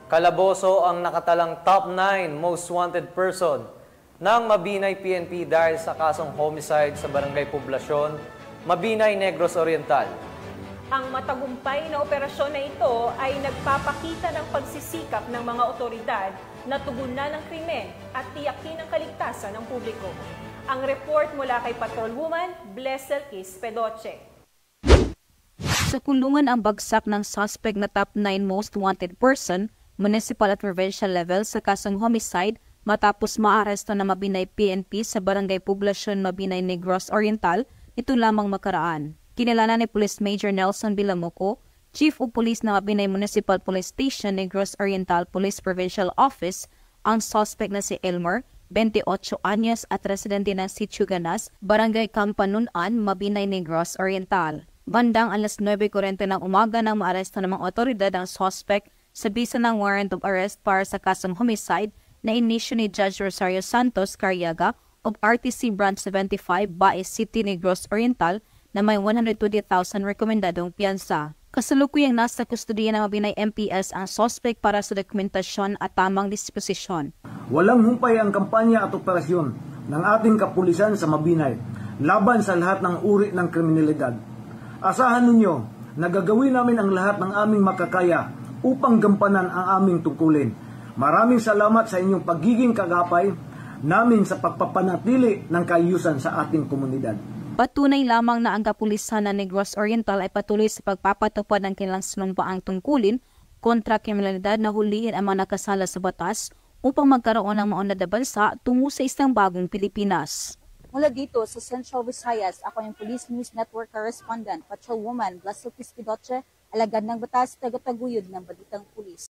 Calaboso ang nakatalang top 9 most wanted person ng Mabinay PNP dahil sa kasong homicide sa Barangay Poblasyon, Mabinay, Negros Oriental. Ang matagumpay na operasyon na ito ay nagpapakita ng pagsisikap ng mga otoridad na tugunan ng krimen at tiyakin ang kaligtasan ng publiko. Ang report mula kay Patrolwoman Blessel Quispedoche. Sa kulungan ang bagsak ng suspect na top 9 most wanted person, municipal at provincial level sa kasong homicide matapos maaresto na Mabinay PNP sa Barangay Poblasyon, Mabinay, Negros Oriental ito lamang makaraan. Kinilala ni Police Major Nelson Bilamoco, Chief of Police ng Mabinay Municipal Police Station, Negros Oriental Police Provincial Office, ang suspect na si Elmer, 28 anyos at residente ng Sitio Ganas, Barangay Kampanunan, Mabinay, Negros Oriental. Bandang alas 9:40 ng umaga nang maaresto ng mga otoridad ang suspect sa bisa ng warrant of arrest para sa kasong homicide na inisyu ni Judge Rosario Santos Carriaga of RTC Branch 75, Baez City, Negros Oriental na may 120,000 rekomendadong piyansa. Kasalukuyang nasa kustudiya ng Mabinay MPS ang suspect para sa dokumentasyon at tamang disposisyon. Walang humpay ang kampanya at operasyon ng ating kapulisan sa Mabinay laban sa lahat ng uri ng kriminalidad. Asahan ninyo na gagawin namin ang lahat ng aming makakaya upang gampanan ang aming tungkulin. Maraming salamat sa inyong pagiging kagapay namin sa pagpapanatili ng kaayusan sa ating komunidad. Patunay lamang na ang kapulisan ng Negros Oriental ay patuloy sa pagpapatupad ng kanilang sinumpaang tungkulin kontra kriminalidad na hulihin ang mga nakasala sa batas upang magkaroon ng maunlad na bansa tungo sa isang bagong Pilipinas. Mula dito sa Central Visayas, ako yung Police News Network Correspondent, Patrolwoman Blessel Quispedoche, alagad ng batas, tagataguyod ng Balitang Pulis.